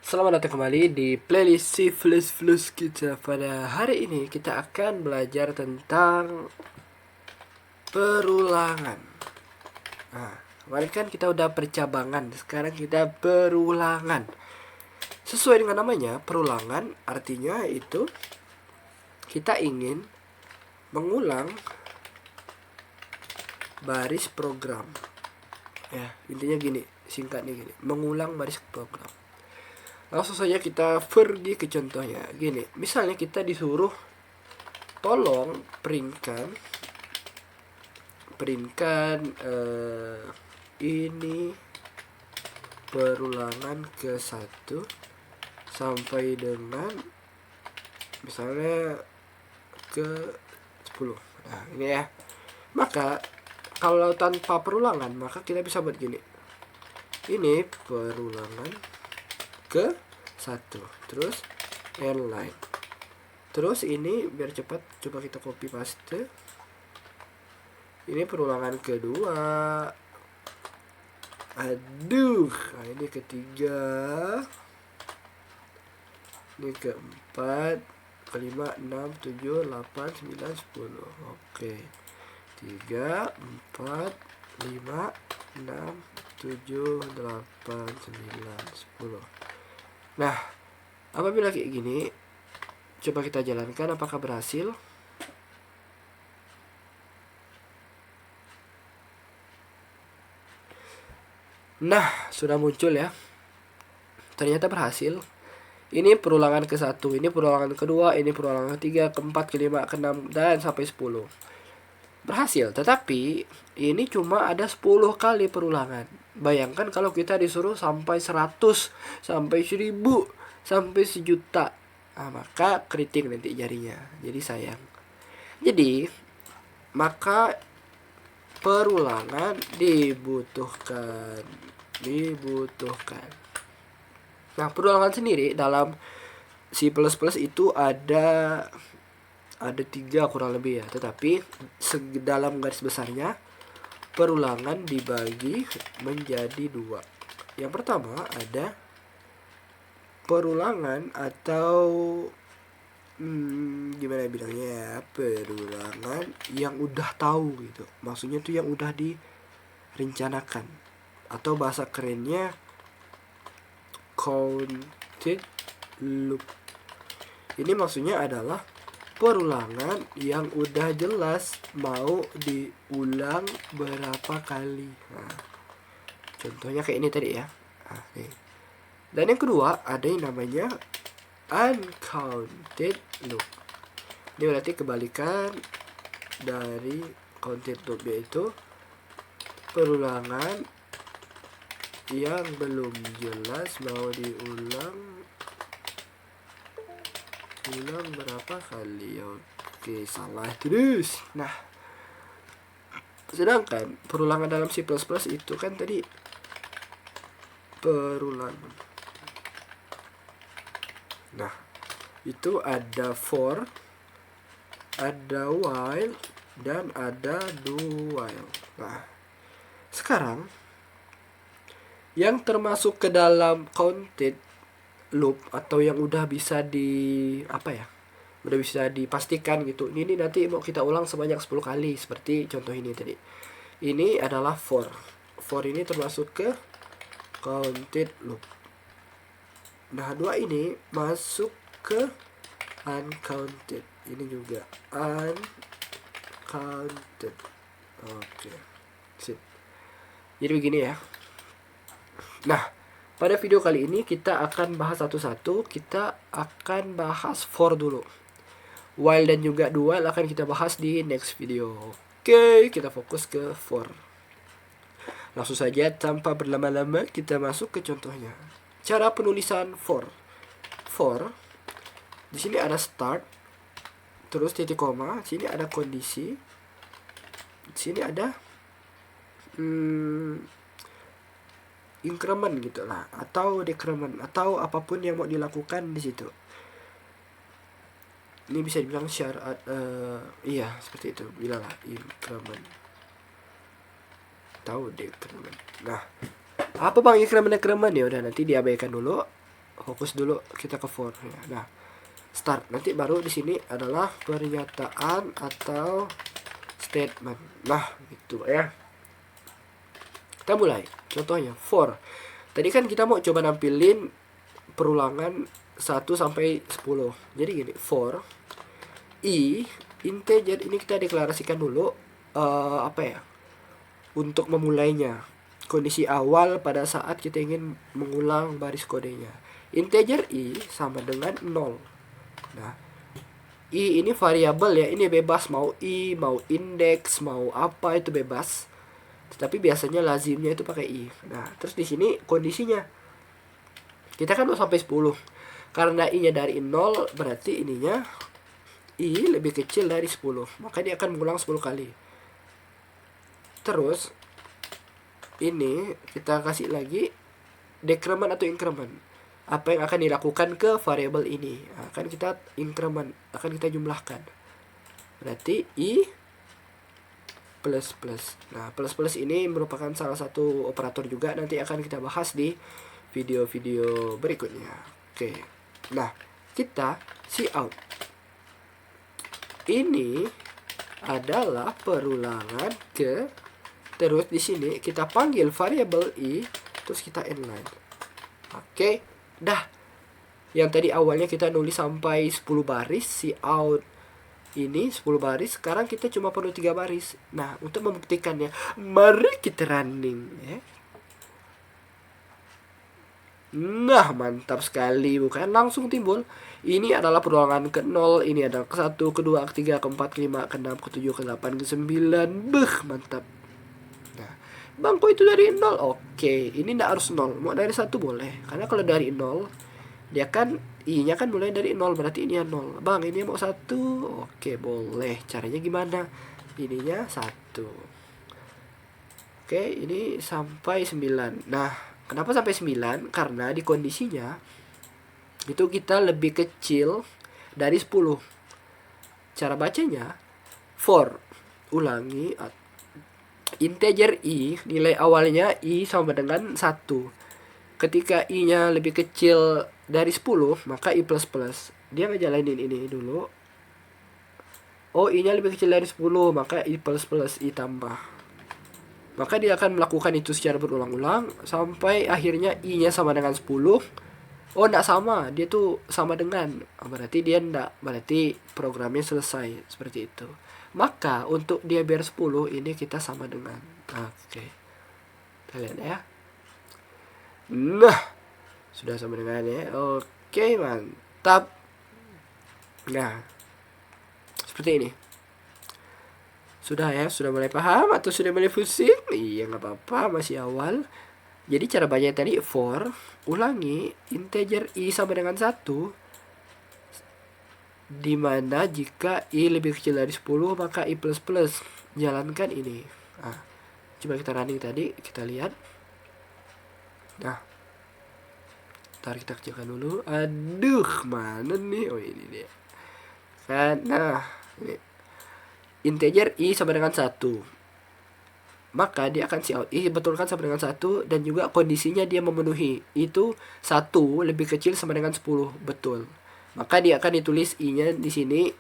Selamat datang kembali di playlist C++ kita. Pada hari ini kita akan belajar tentang perulangan. Nah, kemarin kan kita udah percabangan, sekarang kita perulangan. Sesuai dengan namanya, perulangan artinya itu kita ingin mengulang baris program. Ya, intinya gini, singkatnya gini, mengulang baris program. Langsung saja kita pergi ke contohnya. Gini, misalnya kita disuruh tolong printkan ini perulangan ke 1 sampai dengan misalnya ke 10. Nah, ini ya. Maka kalau tanpa perulangan, maka kita bisa buat gini. Ini perulangan ke 1, terus line. Terus ini biar cepat, coba kita copy paste. Ini perulangan kedua. Aduh, nah ini ketiga. Ini keempat, kelima, 6, 7, 8, 9, 10. Oke. 3, 4, 5, 6, 7, 8, 9, 10. Nah, apabila kayak gini, coba kita jalankan apakah berhasil. Nah, sudah muncul ya. Ternyata berhasil. Ini perulangan ke-1, ini perulangan kedua, ini perulangan ketiga, keempat, kelima, keenam, dan sampai 10. Berhasil, tetapi ini cuma ada 10 kali perulangan. Bayangkan kalau kita disuruh sampai 100, sampai 1000, sampai 1.000.000. Nah, maka keriting nanti jarinya. Jadi sayang. Jadi, maka perulangan dibutuhkan. Nah, perulangan sendiri dalam C++ itu ada 3 kurang lebih ya. Tetapi dalam garis besarnya perulangan dibagi menjadi 2. Yang pertama ada perulangan atau gimana bilangnya ya, perulangan yang udah tahu gitu. Maksudnya tuh yang udah direncanakan, atau bahasa kerennya counted loop. Ini maksudnya adalah perulangan yang udah jelas mau diulang berapa kali. Nah, contohnya kayak ini tadi ya. Nah, nih. Dan yang kedua ada yang namanya uncounted loop. Ini berarti kebalikan dari counted loop, yaitu perulangan yang belum jelas mau diulang berapa kali. Oke, salah terus. Nah, sedangkan perulangan dalam C++ itu kan tadi perulangan. Nah, itu ada for, ada while, dan ada do while. Nah, sekarang yang termasuk ke dalam counted loop atau yang udah bisa udah bisa dipastikan gitu. Ini nanti mau kita ulang sebanyak 10 kali seperti contoh ini tadi. Ini adalah for. For ini termasuk ke counted loop. Nah, dua ini masuk ke uncounted. Ini juga uncounted. Oke. Sip. Jadi begini ya. Nah, pada video kali ini kita akan bahas satu-satu. Kita akan bahas for dulu. While dan juga do while akan kita bahas di next video. Oke, kita fokus ke for. Langsung saja tanpa berlama-lama kita masuk ke contohnya. Cara penulisan for. For, di sini ada start, terus titik koma, sini ada kondisi, sini ada increment gitu lah, atau decrement, atau apapun yang mau dilakukan di situ. Ini bisa dibilang syarat, iya seperti itu, bilanglah increment, tahu decrement. Nah, apa bang increment? Ya udah nanti diabaikan dulu. fokus dulu kita ke for ya. Nah, start. Nanti baru di sini adalah pernyataan atau statement. Nah, gitu ya. Kita mulai. Contohnya for. Tadi kan kita mau coba nampilin perulangan 1 sampai 10. Jadi gini, for i integer ini kita deklarasikan dulu apa ya? Untuk memulainya. Kondisi awal pada saat kita ingin mengulang baris kodenya. Integer i sama dengan 0. Nah, i ini variabel ya, ini bebas, mau i, mau indeks, mau apa itu bebas. Tetapi biasanya lazimnya itu pakai i. Nah, terus di sini kondisinya kita kan mau sampai 10. Karena i-nya dari 0, berarti ininya i lebih kecil dari 10. Maka dia akan mengulang 10 kali. Terus ini kita kasih lagi decrement atau increment. Apa yang akan dilakukan ke variabel ini? Akan kita increment, akan kita jumlahkan. Berarti i plus plus. Nah, plus plus ini merupakan salah satu operator juga, nanti akan kita bahas di video-video berikutnya. Oke. Nah, kita cout. Ini adalah perulangan ke, terus di sini kita panggil variabel i, terus kita inline. Oke, dah. Yang tadi awalnya kita nulis sampai 10 baris, cout ini 10 baris, sekarang kita cuma perlu 3 baris. Nah, untuk membuktikannya, mari kita running ya. Nah, mantap sekali, bukan langsung timbul. Ini adalah perulangan ke-0, ini adalah ke-1, ke-2, ke-3, ke-4, ke-5, ke-6, ke-7, ke-8, ke-9. Mantap. Nah, bang, kok itu dari 0? Oke, ini tidak harus 0, mau dari 1 boleh. Karena kalau dari 0, dia kan i-nya kan mulai dari 0, berarti ini 0. Bang, ini mau 1. Oke, boleh. Caranya gimana? Ininya 1. Oke, ini sampai 9. Nah, kenapa sampai 9? Karena di kondisinya itu kita lebih kecil dari 10. Cara bacanya for, ulangi, integer i, nilai awalnya i sama dengan 1. Ketika i-nya lebih kecil dari 10, maka i plus plus. Dia ngejalanin ini dulu. Oh, i-nya lebih kecil dari 10, maka i plus plus, i tambah. Maka dia akan melakukan itu secara berulang-ulang sampai akhirnya i-nya sama dengan 10. Oh, enggak sama, dia tuh sama dengan, berarti dia enggak, berarti programnya selesai, seperti itu. Maka untuk dia biar 10, ini kita sama dengan. Oke. Kita lihat ya. Nah, sudah sama dengan ya. Oke, mantap. Nah, seperti ini. Sudah ya, sudah mulai paham atau sudah mulai pusing? Iya, nggak apa-apa, masih awal. Jadi cara bacanya tadi for, ulangi, integer i sama dengan 1, dimana jika i lebih kecil dari 10, maka i plus plus. Jalankan ini. Nah, coba kita running tadi, kita lihat. Nah, ntar kita kecilkan dulu. Aduh, mana nih? Oh, ini dia. Kan, nah, ini. Integer i sama dengan 1. Maka dia akan cout i betulkan sama dengan 1, dan juga kondisinya dia memenuhi. Itu 1 lebih kecil sama dengan 10, betul. Maka dia akan ditulis i-nya di sini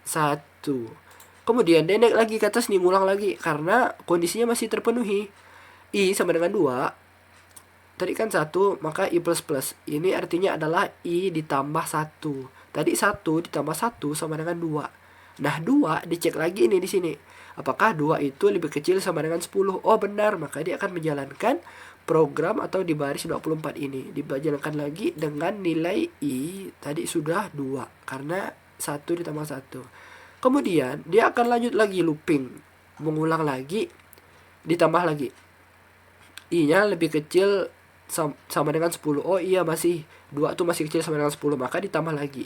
1. Kemudian dia naik lagi ke atas nih, ngulang lagi karena kondisinya masih terpenuhi. I sama dengan 2. Tadi kan 1, maka i plus plus. Ini artinya adalah i ditambah 1. Tadi 1 ditambah 1 sama dengan 2. Nah, 2 dicek lagi nih di sini. Apakah 2 itu lebih kecil sama dengan 10? Oh, benar, maka dia akan menjalankan program atau di baris 24 ini. Dijalankan lagi dengan nilai i tadi sudah 2 karena 1 ditambah 1. Kemudian dia akan lanjut lagi looping, mengulang lagi, ditambah lagi. I-nya lebih kecil sama dengan 10. Oh iya, masih 2 itu masih kecil sama dengan 10, maka ditambah lagi.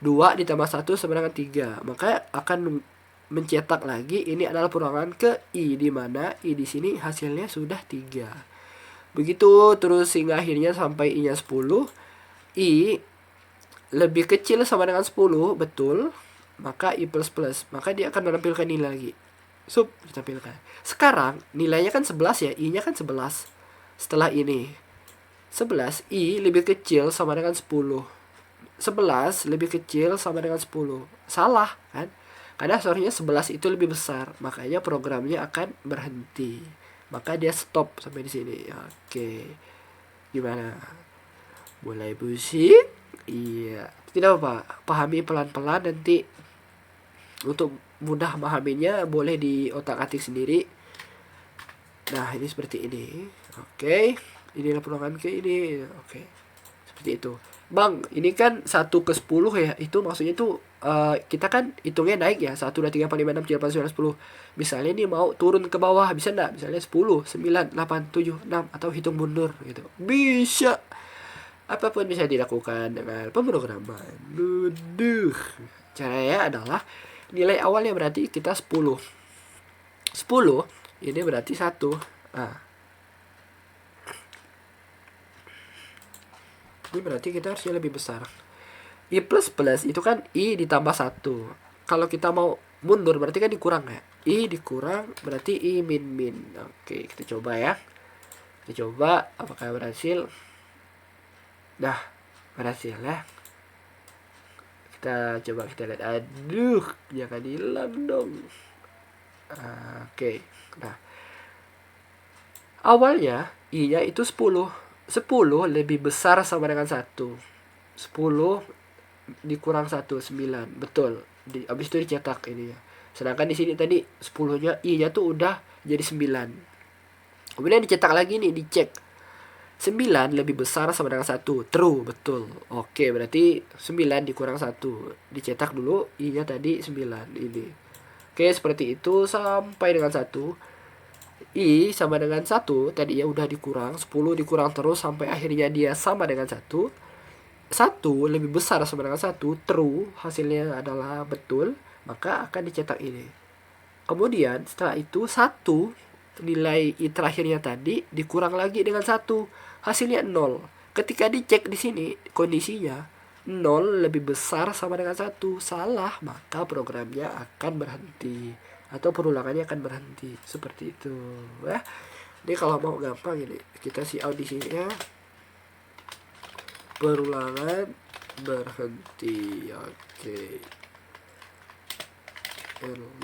2 ditambah 1 sama dengan 3. Maka akan mencetak lagi, ini adalah perulangan ke i, di mana i di sini hasilnya sudah 3. Begitu terus hingga akhirnya sampai i-nya 10. I lebih kecil sama dengan 10, betul. Maka i plus plus, maka dia akan menampilkan nilai lagi. Ditampilkan. Sekarang nilainya kan 11 ya, i-nya kan 11. Setelah ini 11 I lebih kecil sama dengan 10. 11 lebih kecil sama dengan 10. Salah kan? Karena seharusnya 11 itu lebih besar, makanya programnya akan berhenti. Maka dia stop sampai di sini. Oke. Gimana? Mulai pusing? Iya. Tidak apa, pahami pelan-pelan, nanti untuk mudah memahaminya boleh di otak-atik sendiri. Nah, ini seperti ini. Oke. Inilah peluangan ke ini. Oke. Seperti itu. Bang, ini kan 1 ke 10 ya. Itu maksudnya tuh kita kan hitungnya naik ya. 1, 2, 3, 4, 5, 6, 7, 8, 9, 10. Misalnya ini mau turun ke bawah, bisa enggak? Misalnya 10, 9, 8, 7, 6, atau hitung mundur gitu. Bisa. Apapun bisa dilakukan dengan pemrograman. Duduh. Caranya adalah nilai awalnya berarti kita 10. 10 ini berarti 1. Nah, ini berarti kita harusnya lebih besar. I plus plus itu kan I ditambah 1. Kalau kita mau mundur berarti kan dikurang ya. I dikurang berarti I min min. Oke, kita coba ya. Kita coba apakah berhasil. Nah, berhasil ya. Kita coba kita lihat. Aduh, jangan hilang dong. Oke. Nah, awalnya I-nya itu 10. 10 lebih besar sama dengan 1. 10 dikurang 1, 9. Betul. Habis itu dicetak ini ya. Sedangkan di sini tadi 10-nya I-nya tuh udah jadi 9. Kemudian dicetak lagi nih, dicek. 9 lebih besar sama dengan 1. True, betul. Oke, berarti 9 dikurang 1. Dicetak dulu I-nya tadi 9 ini. Oke, seperti itu sampai dengan 1. I sama dengan 1 tadi ya udah dikurang, 10 dikurang terus sampai akhirnya dia sama dengan 1. 1 lebih besar sama dengan 1, true, hasilnya adalah betul, maka akan dicetak ini. Kemudian setelah itu 1 nilai I terakhirnya tadi dikurang lagi dengan 1, hasilnya 0. Ketika dicek di sini kondisinya 0 lebih besar sama dengan 1, salah, maka programnya akan berhenti atau perulangannya akan berhenti. Seperti itu ya. Ini kalau mau gampang ini kita see out di sini ya. Perulangan berhenti. Oke.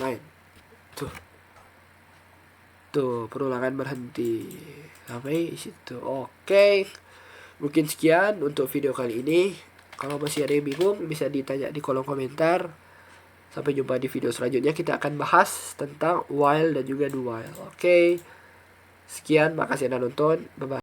Line. Tuh, perulangan berhenti. Sampai situ. Oke. Mungkin sekian untuk video kali ini. Kalau masih ada yang bingung bisa ditanya di kolom komentar. Sampai jumpa di video selanjutnya. Kita akan bahas tentang while dan juga do while. Oke. Sekian, makasih Anda nonton. Bye-bye.